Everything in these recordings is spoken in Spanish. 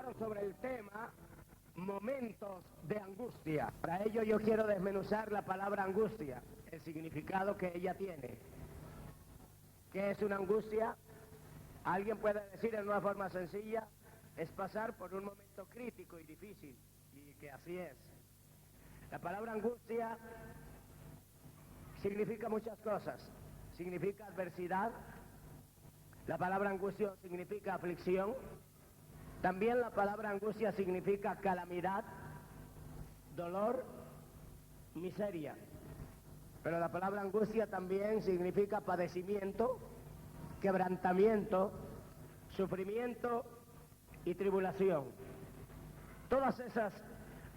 hablar sobre el tema momentos de angustia. Para ello yo quiero desmenuzar la palabra angustia, el significado que ella tiene. ¿Qué es una angustia? Alguien puede decir en una forma sencilla, es pasar por un momento crítico y difícil, y que así es. La palabra angustia significa muchas cosas. Significa adversidad. La palabra angustia significa aflicción. También la palabra angustia significa calamidad, dolor, miseria. Pero la palabra angustia también significa padecimiento, quebrantamiento, sufrimiento y tribulación. Todas esas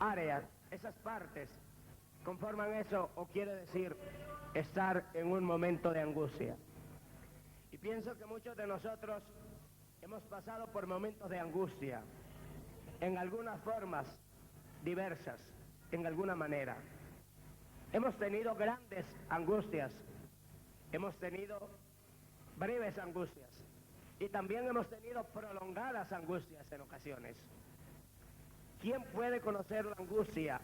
áreas, esas partes, conforman eso, o quiere decir estar en un momento de angustia. Y pienso que muchos de nosotros hemos pasado por momentos de angustia, en algunas formas diversas, en alguna manera. Hemos tenido grandes angustias, hemos tenido breves angustias, y también hemos tenido prolongadas angustias en ocasiones. ¿Quién puede conocer la angustia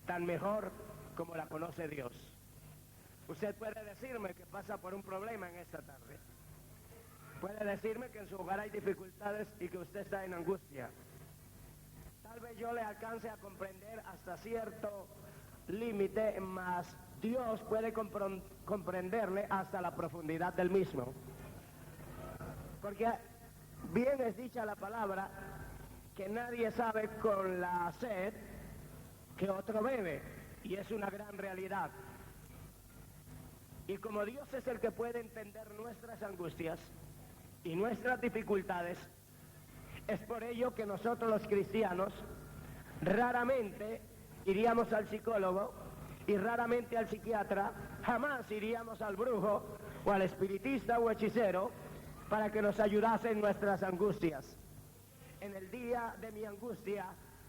tan mejor como la conoce Dios? Usted puede decirme que pasa por un problema en esta tarde. Puede decirme que en su hogar hay dificultades y que usted está en angustia. Tal vez yo le alcance a comprender hasta cierto límite, mas Dios puede comprenderle hasta la profundidad del mismo. Porque bien es dicha la palabra que nadie sabe con la sed que otro bebe, y es una gran realidad. Y como Dios es el que puede entender nuestras angustias y nuestras dificultades, es por ello que nosotros los cristianos raramente iríamos al psicólogo y raramente al psiquiatra, jamás iríamos al brujo o al espiritista o hechicero para que nos ayudase en nuestras angustias. En el día de mi angustia,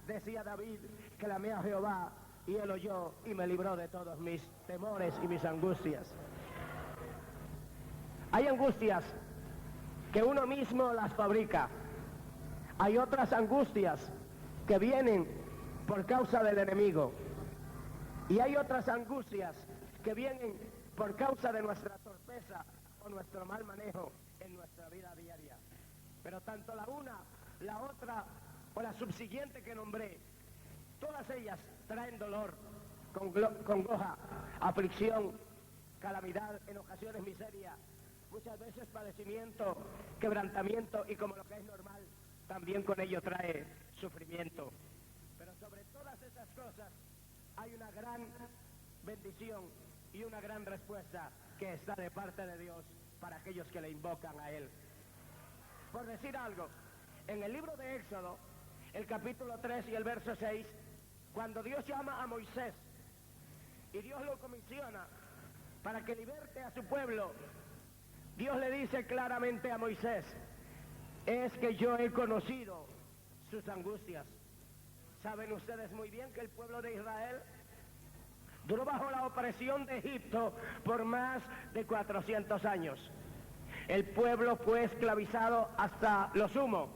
decía David, clamé a Jehová y él oyó y me libró de todos mis temores y mis angustias. Hay angustias que uno mismo las fabrica. Hay otras angustias que vienen por causa del enemigo. Y hay otras angustias que vienen por causa de nuestra torpeza o nuestro mal manejo en nuestra vida diaria. Pero tanto la una, la otra o la subsiguiente que nombré, todas ellas traen dolor, congoja, aflicción, calamidad, en ocasiones miseria, muchas veces padecimiento, quebrantamiento y, como lo que es normal, también con ello trae sufrimiento. Pero sobre todas esas cosas hay una gran bendición y una gran respuesta que está de parte de Dios para aquellos que le invocan a Él. Por decir algo, en el libro de Éxodo, el capítulo 3 y el verso 6, cuando Dios llama a Moisés y Dios lo comisiona para que liberte a su pueblo, Dios le dice claramente a Moisés, es que yo he conocido sus angustias. Saben ustedes muy bien que el pueblo de Israel duró bajo la opresión de Egipto por más de 400 años. El pueblo fue esclavizado hasta lo sumo.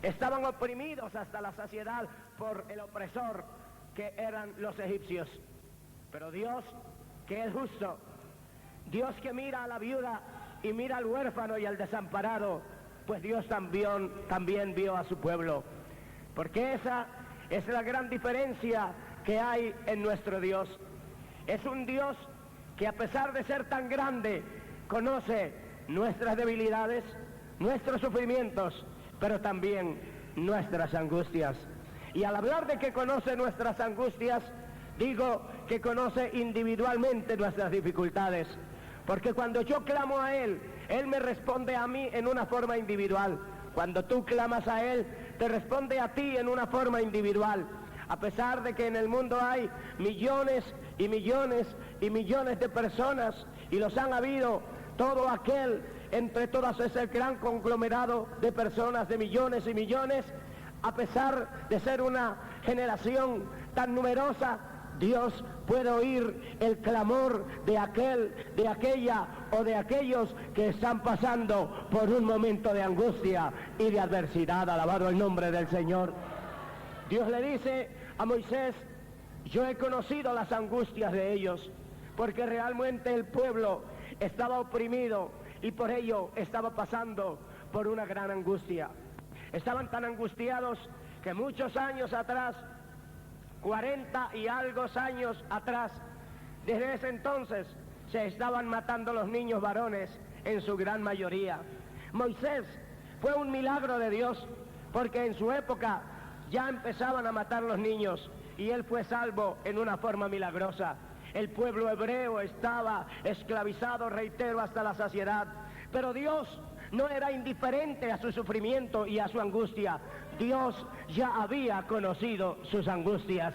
Estaban oprimidos hasta la saciedad por el opresor que eran los egipcios. Pero Dios, que es justo, Dios que mira a la viuda y mira al huérfano y al desamparado, pues Dios también vio a su pueblo. Porque esa es la gran diferencia que hay en nuestro Dios. Es un Dios que, a pesar de ser tan grande, conoce nuestras debilidades, nuestros sufrimientos, pero también nuestras angustias. Y al hablar de que conoce nuestras angustias, digo que conoce individualmente nuestras dificultades. Porque cuando yo clamo a Él, Él me responde a mí en una forma individual. Cuando tú clamas a Él, te responde a ti en una forma individual. A pesar de que en el mundo hay millones y millones y millones de personas, y los han habido, todo aquel, entre todas ese gran conglomerado de personas, de millones y millones, a pesar de ser una generación tan numerosa, Dios puede oír el clamor de aquel, de aquella o de aquellos que están pasando por un momento de angustia y de adversidad. Alabado el nombre del Señor. Dios le dice a Moisés: yo he conocido las angustias de ellos, porque realmente el pueblo estaba oprimido y por ello estaba pasando por una gran angustia. Estaban tan angustiados que muchos años atrás, 40 y algo años atrás, desde ese entonces se estaban matando los niños varones en su gran mayoría. Moisés fue un milagro de Dios, porque en su época ya empezaban a matar los niños y él fue salvo en una forma milagrosa. El pueblo hebreo estaba esclavizado, reitero, hasta la saciedad, pero Dios no era indiferente a su sufrimiento y a su angustia. Dios ya había conocido sus angustias.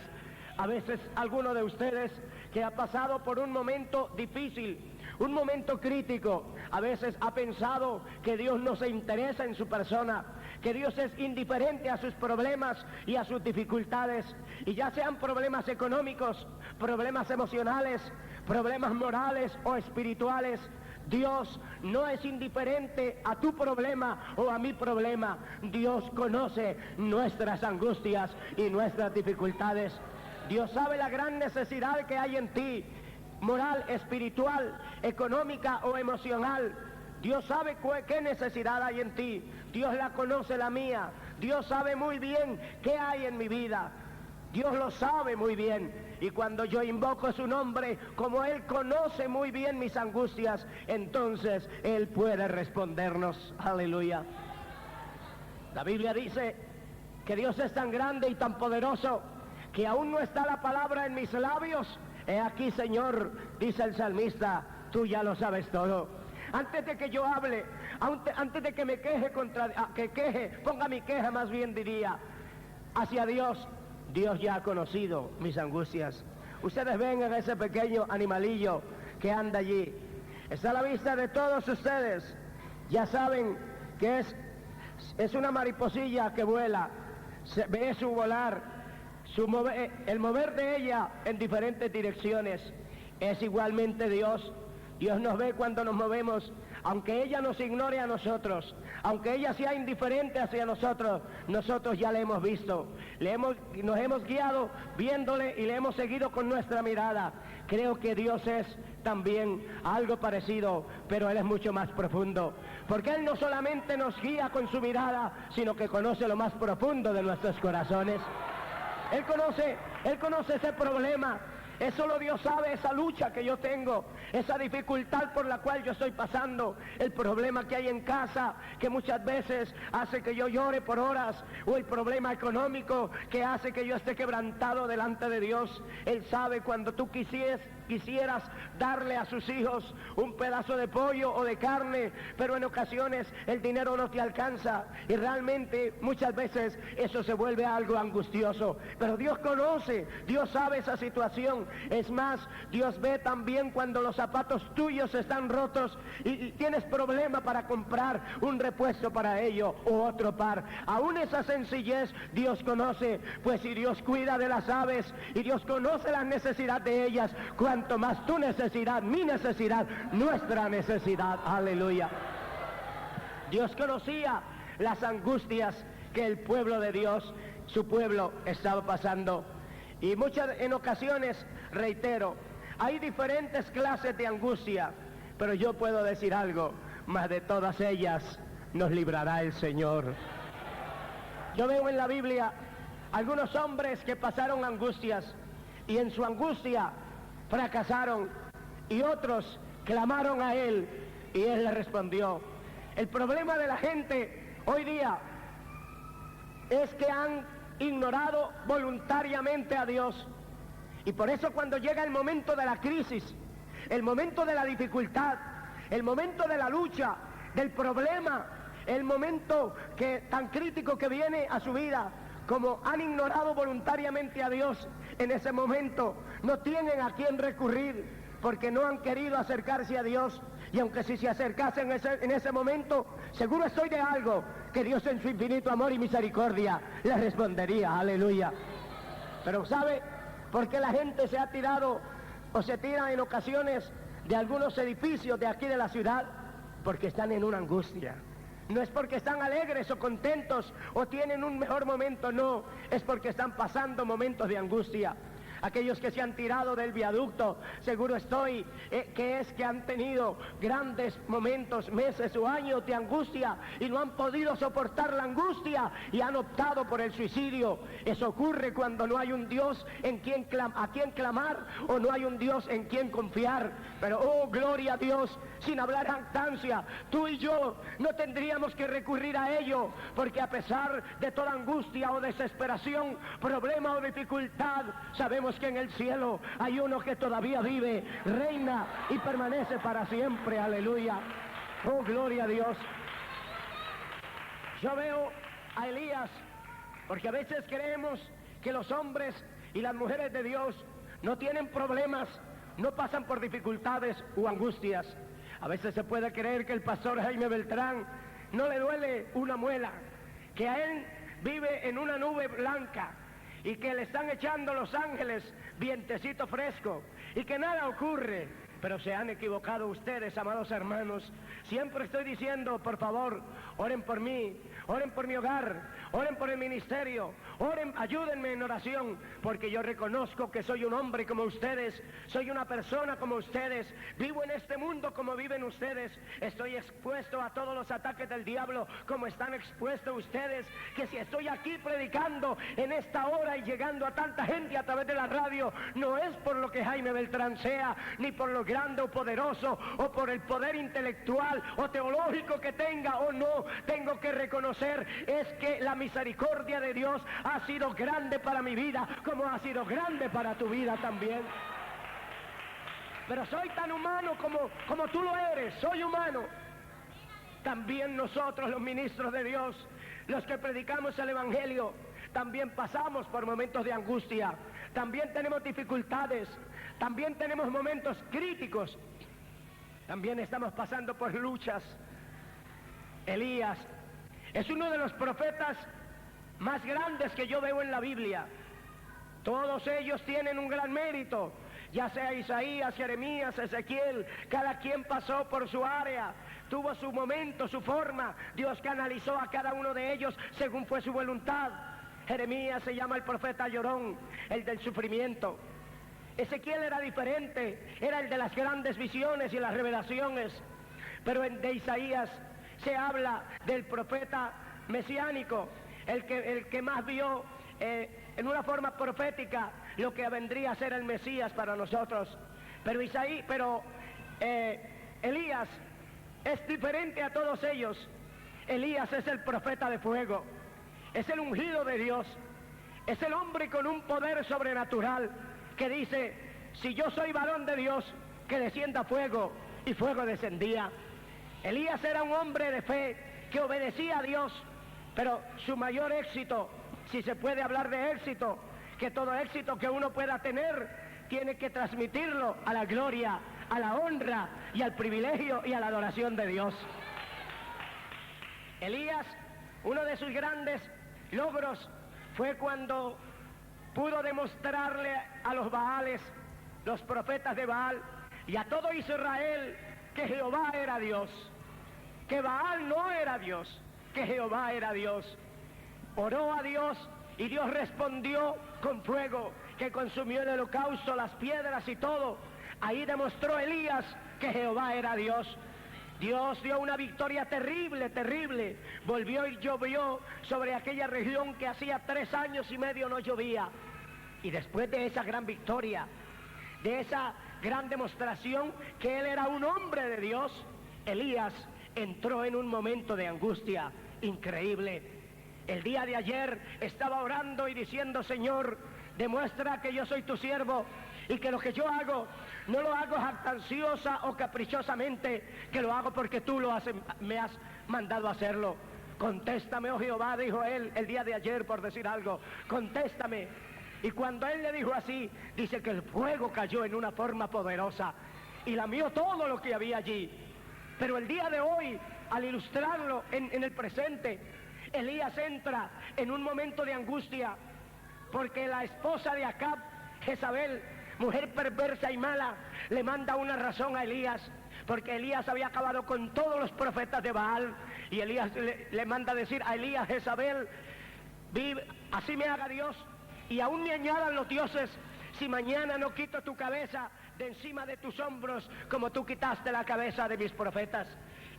A veces alguno de ustedes que ha pasado por un momento difícil, un momento crítico, a veces ha pensado que Dios no se interesa en su persona, que Dios es indiferente a sus problemas y a sus dificultades, y ya sean problemas económicos, problemas emocionales, problemas morales o espirituales. Dios no es indiferente a tu problema o a mi problema. Dios conoce nuestras angustias y nuestras dificultades. Dios sabe la gran necesidad que hay en ti, moral, espiritual, económica o emocional. Dios sabe qué necesidad hay en ti. Dios la conoce, la mía. Dios sabe muy bien qué hay en mi vida. Dios lo sabe muy bien, y cuando yo invoco su nombre, como Él conoce muy bien mis angustias, entonces Él puede respondernos. Aleluya. La Biblia dice que Dios es tan grande y tan poderoso que aún no está la palabra en mis labios. He aquí, Señor, dice el salmista, tú ya lo sabes todo. Antes de que yo hable, antes de que me ponga mi queja, más bien diría, hacia Dios. Dios ya ha conocido mis angustias. Ustedes ven en ese pequeño animalillo que anda allí. Está a la vista de todos ustedes. Ya saben que es una mariposilla que vuela. Se ve su volar, el mover de ella en diferentes direcciones. Es igualmente Dios. Dios nos ve cuando nos movemos, aunque ella nos ignore a nosotros, aunque ella sea indiferente hacia nosotros, nosotros ya le hemos visto, nos hemos guiado viéndole y le hemos seguido con nuestra mirada. Creo que Dios es también algo parecido, pero Él es mucho más profundo, porque Él no solamente nos guía con su mirada, sino que conoce lo más profundo de nuestros corazones. Él conoce ese problema. Solo Dios sabe esa lucha que yo tengo, esa dificultad por la cual yo estoy pasando, el problema que hay en casa, que muchas veces hace que yo llore por horas, o el problema económico que hace que yo esté quebrantado delante de Dios. Él sabe cuando tú quisieras darle a sus hijos un pedazo de pollo o de carne, pero en ocasiones el dinero no te alcanza, y realmente muchas veces eso se vuelve algo angustioso. Pero Dios conoce, Dios sabe esa situación. Es más, Dios ve también cuando los zapatos tuyos están rotos y tienes problema para comprar un repuesto para ello o otro par. Aún esa sencillez Dios conoce, pues si Dios cuida de las aves y Dios conoce la necesidad de ellas, cuanto más tu necesidad, mi necesidad, nuestra necesidad. Aleluya. Dios conocía las angustias que el pueblo de Dios, su pueblo, estaba pasando. Y en ocasiones, reitero, hay diferentes clases de angustia, pero yo puedo decir algo, más de todas ellas nos librará el Señor. Yo veo en la Biblia algunos hombres que pasaron angustias y en su angustia fracasaron, y otros clamaron a Él y Él les respondió. El problema de la gente hoy día es que han ignorado voluntariamente a Dios, y por eso cuando llega el momento de la crisis, el momento de la dificultad, el momento de la lucha, del problema, el momento tan crítico que viene a su vida, como han ignorado voluntariamente a Dios, en ese momento no tienen a quién recurrir, porque no han querido acercarse a Dios. Y aunque si se acercasen en ese momento, seguro estoy de algo, que Dios en su infinito amor y misericordia les respondería. Aleluya. Pero ¿sabe? ¿Por qué la gente se ha tirado o se tira en ocasiones de algunos edificios de aquí de la ciudad? Porque están en una angustia. No es porque están alegres o contentos o tienen un mejor momento, no, es porque están pasando momentos de angustia. Aquellos que se han tirado del viaducto, seguro estoy que es que han tenido grandes momentos, meses o años de angustia y no han podido soportar la angustia y han optado por el suicidio. Eso ocurre cuando no hay un Dios a quien clamar o no hay un Dios en quien confiar. Pero oh, gloria a Dios, sin hablar jactancia, tú y yo no tendríamos que recurrir a ello, porque a pesar de toda angustia o desesperación, problema o dificultad, sabemos que en el cielo hay uno que todavía vive, reina y permanece para siempre. Aleluya. Oh, gloria a Dios. Yo veo a Elías, porque a veces creemos que los hombres y las mujeres de Dios no tienen problemas, no pasan por dificultades u angustias. A veces se puede creer que el pastor Jaime Beltrán no le duele una muela, que a él vive en una nube blanca y que le están echando los ángeles vientecito fresco y que nada ocurre. Pero se han equivocado ustedes, amados hermanos. Siempre estoy diciendo, por favor, oren por mí, oren por mi hogar, oren por el ministerio, oren, ayúdenme en oración, porque yo reconozco que soy un hombre como ustedes, soy una persona como ustedes, vivo en este mundo como viven ustedes, estoy expuesto a todos los ataques del diablo como están expuestos ustedes, que si estoy aquí predicando en esta hora y llegando a tanta gente a través de la radio, no es por lo que Jaime Beltrán sea, ni por lo grande o poderoso, o por el poder intelectual o teológico que tenga o no. Tengo que reconocer es que la misericordia de Dios ha sido grande para mi vida, como ha sido grande para tu vida también. Pero soy tan humano como tú lo eres, soy humano. También nosotros, los ministros de Dios, los que predicamos el Evangelio, también pasamos por momentos de angustia, también tenemos dificultades, también tenemos momentos críticos, también estamos pasando por luchas. Elías es uno de los profetas más grandes que yo veo en la Biblia. Todos ellos tienen un gran mérito, ya sea Isaías, Jeremías, Ezequiel, cada quien pasó por su área, tuvo su momento, su forma. Dios canalizó a cada uno de ellos según fue su voluntad. Jeremías se llama el profeta llorón, el del sufrimiento. Ezequiel era diferente, era el de las grandes visiones y las revelaciones. Pero de Isaías se habla del profeta mesiánico, el que más vio en una forma profética lo que vendría a ser el Mesías para nosotros. Pero Elías es diferente a todos ellos. Elías es el profeta de fuego, es el ungido de Dios, es el hombre con un poder sobrenatural que dice, si yo soy varón de Dios, que descienda fuego, y fuego descendía. Elías era un hombre de fe que obedecía a Dios, pero su mayor éxito, si se puede hablar de éxito, que todo éxito que uno pueda tener, tiene que transmitirlo a la gloria, a la honra y al privilegio y a la adoración de Dios. Elías, uno de sus grandes logros fue cuando pudo demostrarle a los Baales, los profetas de Baal, y a todo Israel, que Jehová era Dios, que Baal no era Dios, que Jehová era Dios. Oró a Dios y Dios respondió con fuego que consumió el holocausto, las piedras y todo. Ahí demostró Elías que Jehová era Dios. Dios dio una victoria terrible, terrible. Volvió y llovió sobre aquella región que hacía 3 años y medio no llovía. Y después de esa gran victoria, de esa gran demostración que él era un hombre de Dios, Elías entró en un momento de angustia increíble. El día de ayer estaba orando y diciendo, Señor, demuestra que yo soy tu siervo y que lo que yo hago, no lo hago jactanciosa o caprichosamente, que lo hago porque tú me has mandado a hacerlo. Contéstame, oh Jehová, dijo él el día de ayer, por decir algo, contéstame. Y cuando él le dijo así, dice que el fuego cayó en una forma poderosa y lamió todo lo que había allí. Pero el día de hoy, al ilustrarlo en el presente, Elías entra en un momento de angustia, porque la esposa de Acab Jezabel, mujer perversa y mala, le manda una razón a Elías, porque Elías había acabado con todos los profetas de Baal, y Elías le manda a decir a Elías: Jezabel, vive, así me haga Dios, y aún me añadan los dioses, si mañana no quito tu cabeza de encima de tus hombros, como tú quitaste la cabeza de mis profetas.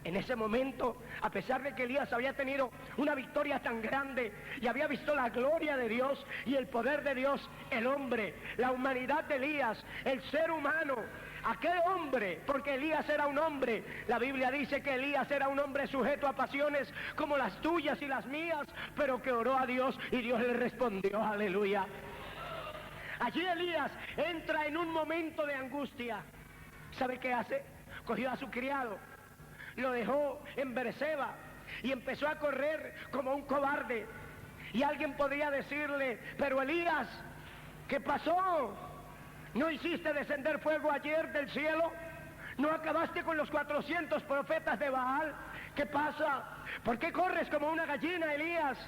En ese momento, a pesar de que Elías había tenido una victoria tan grande y había visto la gloria de Dios y el poder de Dios, el hombre, la humanidad de Elías, el ser humano, aquel hombre, porque Elías era un hombre, la Biblia dice que Elías era un hombre sujeto a pasiones como las tuyas y las mías, pero que oró a Dios y Dios le respondió, aleluya. Allí Elías entra en un momento de angustia. ¿Sabe qué hace? Cogió a su criado, lo dejó en Beerseba y empezó a correr como un cobarde. Y alguien podría decirle: pero Elías, ¿qué pasó? ¿No hiciste descender fuego ayer del cielo? ¿No acabaste con los 400 profetas de Baal? ¿Qué pasa? ¿Por qué corres como una gallina, Elías?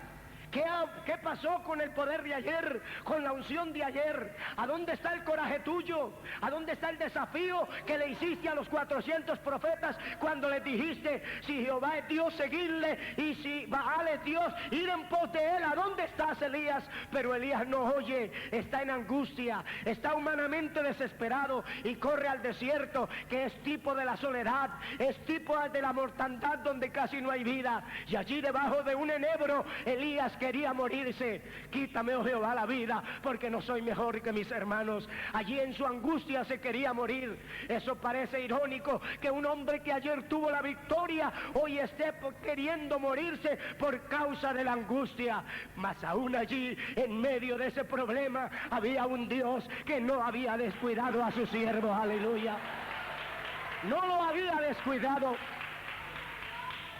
¿Qué pasó con el poder de ayer, con la unción de ayer? ¿A dónde está el coraje tuyo? ¿A dónde está el desafío que le hiciste a los 400 profetas cuando les dijiste: si Jehová es Dios, seguidle, y si Baal es Dios, ir en pos de él? ¿A dónde estás, Elías? Pero Elías no oye, está en angustia, está humanamente desesperado y corre al desierto, que es tipo de la soledad, es tipo de la mortandad donde casi no hay vida. Y allí debajo de un enebro, Elías quería morirse. Quítame, oh Jehová, la vida, porque no soy mejor que mis hermanos. Allí en su angustia se quería morir. Eso parece irónico, que un hombre que ayer tuvo la victoria hoy esté queriendo morirse por causa de la angustia. Mas aún allí, en medio de ese problema, había un Dios que no había descuidado a su siervo, aleluya. No lo había descuidado.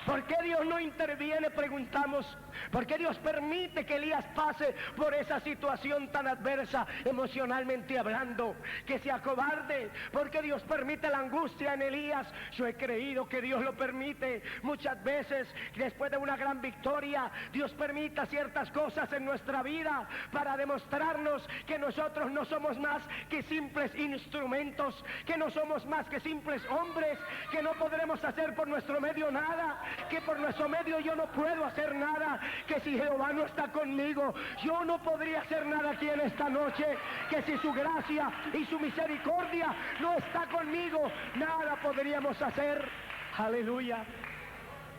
¿Por qué Dios no interviene? Preguntamos. ¿Por qué Dios permite que Elías pase por esa situación tan adversa, emocionalmente hablando? Que se acobarde. ¿Por qué Dios permite la angustia en Elías? Yo he creído que Dios lo permite. Muchas veces, después de una gran victoria, Dios permite ciertas cosas en nuestra vida para demostrarnos que nosotros no somos más que simples instrumentos, que no somos más que simples hombres, que no podremos hacer por nuestro medio nada, que por nuestro medio yo no puedo hacer nada, que si Jehová no está conmigo, yo no podría hacer nada aquí en esta noche, que si su gracia y su misericordia no está conmigo, nada podríamos hacer. Aleluya.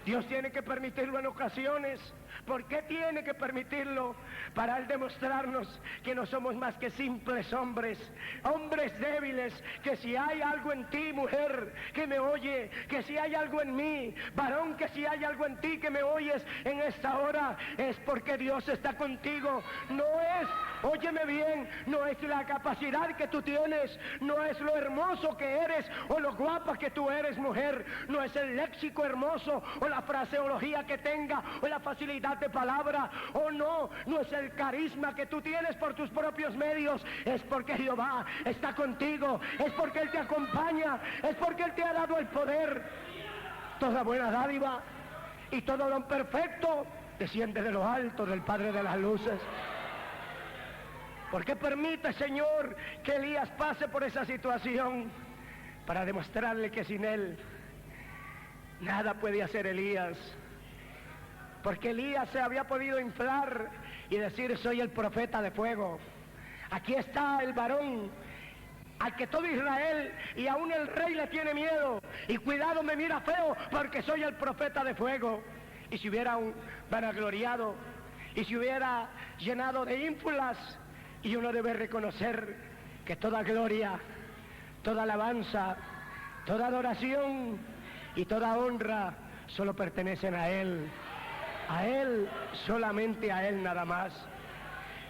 Dios tiene que permitirlo en ocasiones. ¿Por qué tiene que permitirlo? Para Él demostrarnos que no somos más que simples hombres, hombres débiles, que si hay algo en ti, mujer, que me oye, que si hay algo en mí, varón, que si hay algo en ti que me oyes en esta hora, es porque Dios está contigo. No es, óyeme bien, no es la capacidad que tú tienes, no es lo hermoso que eres o lo guapa que tú eres, mujer, no es el léxico hermoso o la fraseología que tenga o la facilidad de palabra, o no es el carisma que tú tienes por tus propios medios, es porque Jehová está contigo, es porque Él te acompaña, es porque Él te ha dado el poder. Toda buena dádiva y todo don perfecto desciende de lo alto del Padre de las luces. ¿Por qué permite, Señor, que Elías pase por esa situación? Para demostrarle que sin Él nada puede hacer Elías. Porque Elías se había podido inflar y decir: soy el profeta de fuego. Aquí está el varón al que todo Israel y aún el rey le tiene miedo. Y cuidado, me mira feo porque soy el profeta de fuego. Y si hubiera un vanagloriado, y si hubiera llenado de ínfulas, y uno debe reconocer que toda gloria, toda alabanza, toda adoración y toda honra solo pertenecen a Él. A Él, solamente a Él nada más.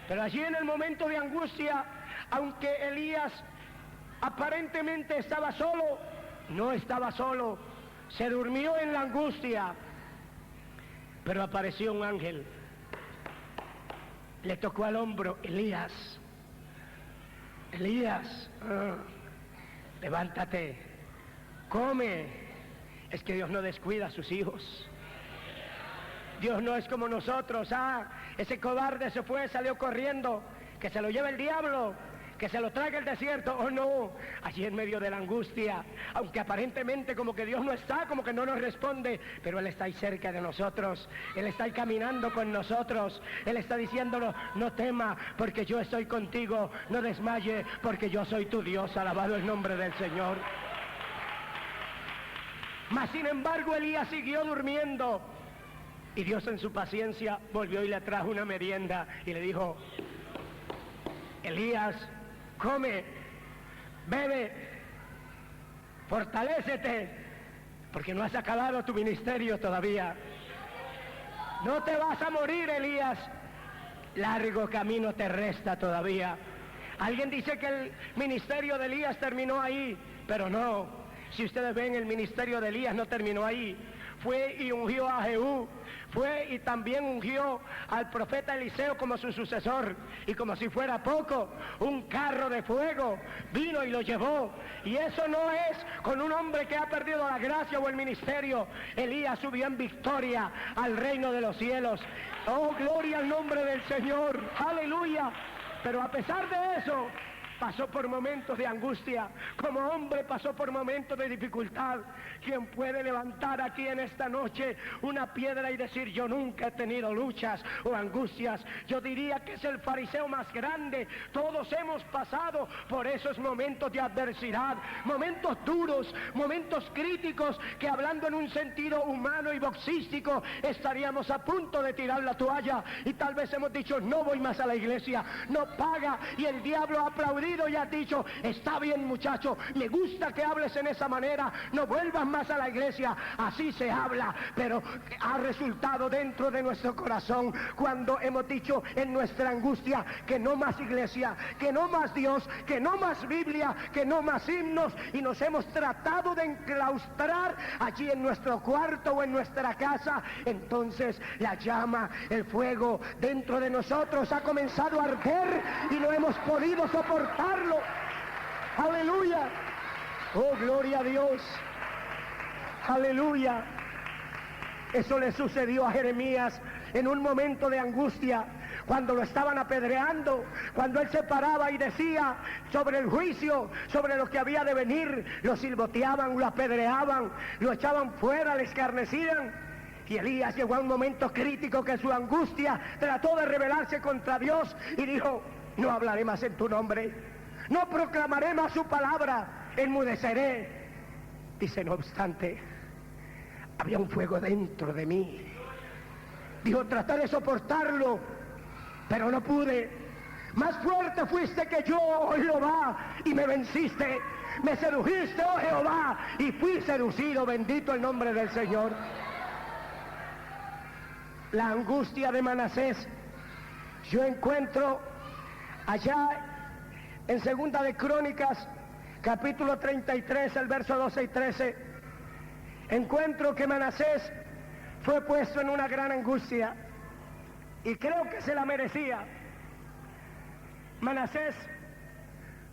Pero allí en el momento de angustia, aunque Elías aparentemente estaba solo, no estaba solo, se durmió en la angustia, pero apareció un ángel, le tocó al hombro: Elías, levántate, come. Es que Dios no descuida a sus hijos. Dios no es como nosotros. Ese cobarde se fue, salió corriendo, que se lo lleve el diablo, que se lo traiga el desierto. Oh no, allí en medio de la angustia, aunque aparentemente como que Dios no está, como que no nos responde, pero Él está ahí cerca de nosotros, Él está ahí caminando con nosotros, Él está diciéndonos, no tema porque yo estoy contigo, no desmaye porque yo soy tu Dios, alabado el nombre del Señor. Mas sin embargo Elías siguió durmiendo, y Dios en su paciencia volvió y le trajo una merienda y le dijo, Elías, come, bebe, fortalécete, porque no has acabado tu ministerio todavía. No te vas a morir, Elías, largo camino te resta todavía. Alguien dice que el ministerio de Elías terminó ahí, pero no. Si ustedes ven, el ministerio de Elías no terminó ahí. Fue y ungió a Jehú, fue y también ungió al profeta Eliseo como su sucesor, y como si fuera poco, un carro de fuego vino y lo llevó. Y eso no es con un hombre que ha perdido la gracia o el ministerio. Elías subió en victoria al reino de los cielos. Oh, gloria al nombre del Señor, aleluya. Pero a pesar de eso, pasó por momentos de angustia, como hombre pasó por momentos de dificultad. ¿Quién puede levantar aquí en esta noche una piedra y decir, yo nunca he tenido luchas o angustias? Yo diría que es el fariseo más grande. Todos hemos pasado por esos momentos de adversidad, momentos duros, momentos críticos, que hablando en un sentido humano y boxístico, estaríamos a punto de tirar la toalla, y tal vez hemos dicho, no voy más a la iglesia, no paga, y el diablo ha aplaudido y has dicho, está bien muchacho, me gusta que hables en esa manera, no vuelvas más a la iglesia. Así se habla, pero ha resultado dentro de nuestro corazón cuando hemos dicho en nuestra angustia que no más iglesia, que no más Dios, que no más Biblia, que no más himnos, y nos hemos tratado de enclaustrar allí en nuestro cuarto o en nuestra casa. Entonces la llama, el fuego dentro de nosotros ha comenzado a arder y no hemos podido soportarlo. Aleluya. Oh, gloria a Dios. Aleluya. Eso le sucedió a Jeremías en un momento de angustia, cuando lo estaban apedreando, cuando él se paraba y decía sobre el juicio, sobre lo que había de venir. Lo silboteaban, lo apedreaban, lo echaban fuera, le escarnecían. Y Elías llegó a un momento crítico que su angustia trató de rebelarse contra Dios y dijo, no hablaré más en tu nombre, no proclamaré más su palabra, enmudeceré. Dice, no obstante, había un fuego dentro de mí. Dijo, traté de soportarlo, pero no pude. Más fuerte fuiste que yo, oh Jehová, y me venciste. Me sedujiste, oh Jehová, y fui seducido. Bendito el nombre del Señor. La angustia de Manasés, yo encuentro allá en Segunda de Crónicas, capítulo 33, el verso 12 y 13, encuentro que Manasés fue puesto en una gran angustia, y creo que se la merecía. Manasés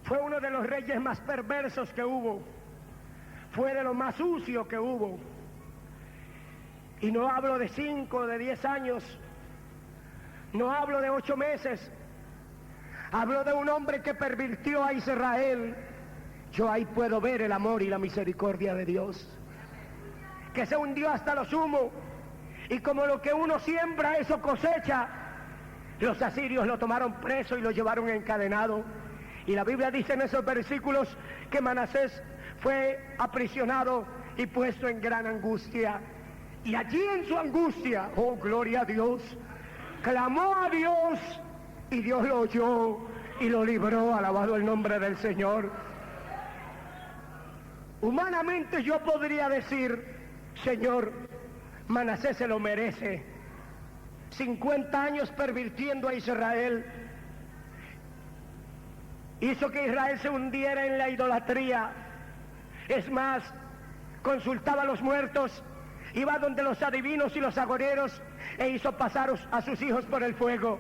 fue uno de los reyes más perversos que hubo, fue de lo más sucio que hubo, y no hablo de 5, de 10 años, no hablo de 8 meses, hablo de un hombre que pervirtió a Israel. Yo ahí puedo ver el amor y la misericordia de Dios, que se hundió hasta lo sumo, y como lo que uno siembra, eso cosecha. Los asirios lo tomaron preso y lo llevaron encadenado, y la Biblia dice en esos versículos que Manasés fue aprisionado y puesto en gran angustia, y allí en su angustia, oh gloria a Dios, clamó a Dios, y Dios lo oyó y lo libró, alabado el nombre del Señor. Humanamente yo podría decir, Señor, Manasés se lo merece. 50 años pervirtiendo a Israel, hizo que Israel se hundiera en la idolatría. Es más, consultaba a los muertos, iba donde los adivinos y los agoreros, e hizo pasar a sus hijos por el fuego.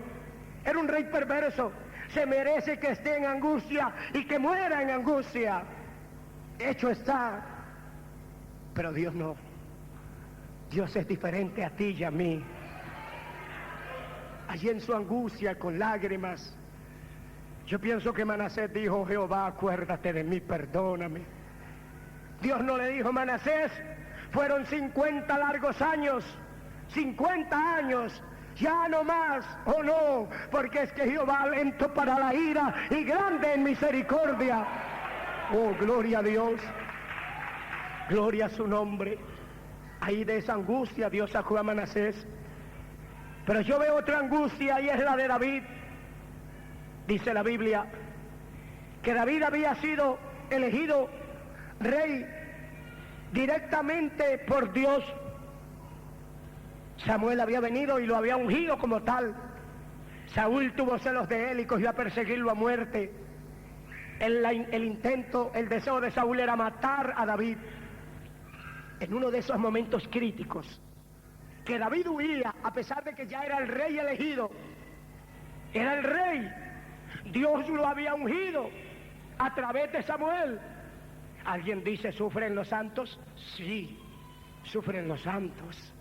Era un rey perverso. Se merece que esté en angustia y que muera en angustia. Hecho está. Pero Dios no. Dios es diferente a ti y a mí. Allí en su angustia, con lágrimas, Yo pienso que Manasés dijo: Jehová, acuérdate de mí, perdóname. Dios no le dijo: Manasés, fueron 50 largos años, 50 años, ya no más, oh no, porque es que Jehová lento para la ira y grande en misericordia. Oh, gloria a Dios, gloria a su nombre. Ahí de esa angustia Dios sacó a Manasés. Pero yo veo otra angustia, y es la de David. Dice la Biblia que David había sido elegido rey directamente por Dios. Samuel había venido y lo había ungido como tal. Saúl tuvo celos de él y cogió a perseguirlo a muerte. El intento, el deseo de Saúl era matar a David. En uno de esos momentos críticos, que David huía, a pesar de que ya era el rey elegido, era el rey, Dios lo había ungido a través de Samuel. ¿Alguien dice: ¿sufren los santos? Sí, sufren los santos.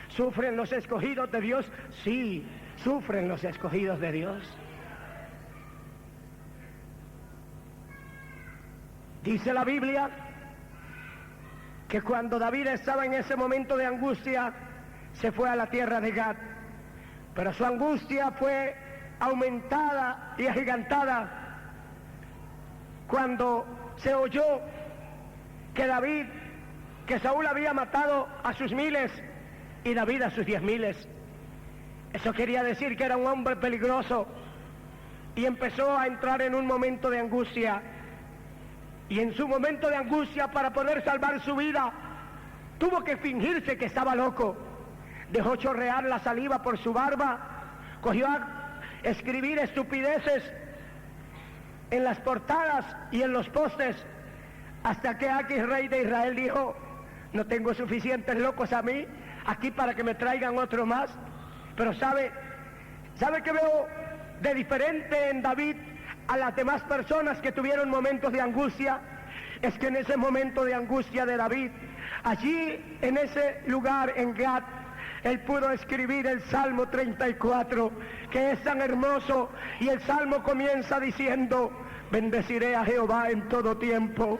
¿Sufren los escogidos de Dios? Sí, sufren los escogidos de Dios. Dice la Biblia que cuando David estaba en ese momento de angustia, se fue a la tierra de Gad. Pero su angustia fue aumentada y agigantada cuando se oyó que Saúl había matado a sus 1000 y David a sus 10.000. Eso quería decir que era un hombre peligroso, y empezó a entrar en un momento de angustia. Y en su momento de angustia, para poder salvar su vida, tuvo que fingirse que estaba loco. Dejó chorrear la saliva por su barba, cogió a escribir estupideces en las portadas y en los postes, hasta que Aquis, rey de Israel, dijo: no tengo suficientes locos a mí aquí para que me traigan otro más. Pero ¿sabe qué veo de diferente en David a las demás personas que tuvieron momentos de angustia? Es que en ese momento de angustia de David, allí en ese lugar en Gad, él pudo escribir el Salmo 34, que es tan hermoso, y el Salmo comienza diciendo: bendeciré a Jehová en todo tiempo,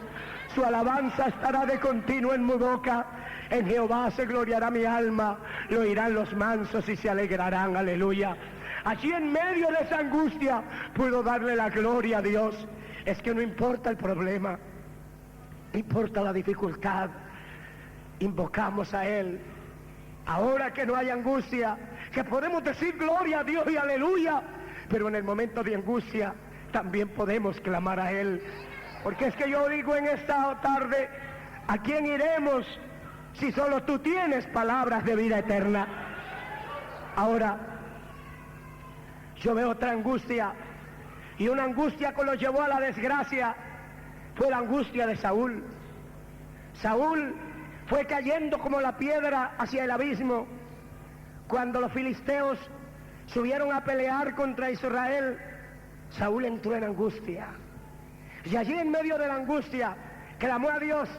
su alabanza estará de continuo en mi boca. En Jehová se gloriará mi alma, lo oirán los mansos y se alegrarán, aleluya. Allí en medio de esa angustia pudo darle la gloria a Dios. Es que no importa el problema, no importa la dificultad, invocamos a Él. Ahora que no hay angustia, que podemos decir gloria a Dios y aleluya, pero en el momento de angustia también podemos clamar a Él. Porque es que yo digo en esta tarde: ¿a quién iremos si solo tú tienes palabras de vida eterna? Ahora, yo veo otra angustia, y una angustia que lo llevó a la desgracia fue la angustia de Saúl. Saúl fue cayendo como la piedra hacia el abismo. Cuando los filisteos subieron a pelear contra Israel, Saúl entró en angustia. Y allí en medio de la angustia clamó a Dios,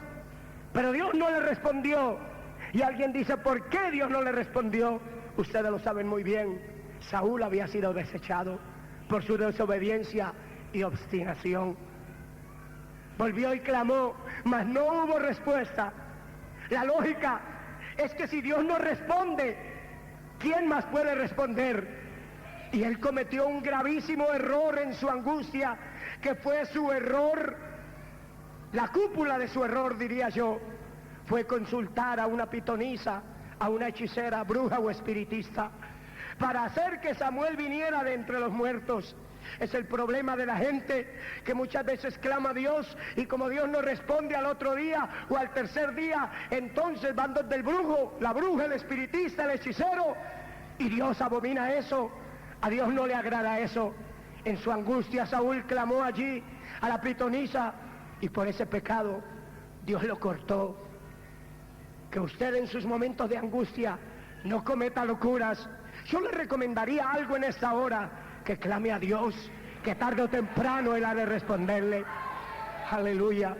pero Dios no le respondió. Y alguien dice: ¿por qué Dios no le respondió? Ustedes lo saben muy bien. Saúl había sido desechado por su desobediencia y obstinación. Volvió y clamó, mas no hubo respuesta. La lógica es que si Dios no responde, ¿quién más puede responder? Y él cometió un gravísimo error en su angustia, que fue su error, la cúpula de su error, diría yo, fue consultar a una pitonisa, a una hechicera, bruja o espiritista, para hacer que Samuel viniera de entre los muertos. Es el problema de la gente, que muchas veces clama a Dios, y como Dios no responde al otro día o al tercer día, entonces van donde el brujo, la bruja, el espiritista, el hechicero, y Dios abomina eso. A Dios no le agrada eso. En su angustia Saúl clamó allí a la pitonisa, y por ese pecado Dios lo cortó. Que usted en sus momentos de angustia no cometa locuras. Yo le recomendaría algo en esta hora: que clame a Dios, que tarde o temprano Él ha de responderle. Aleluya.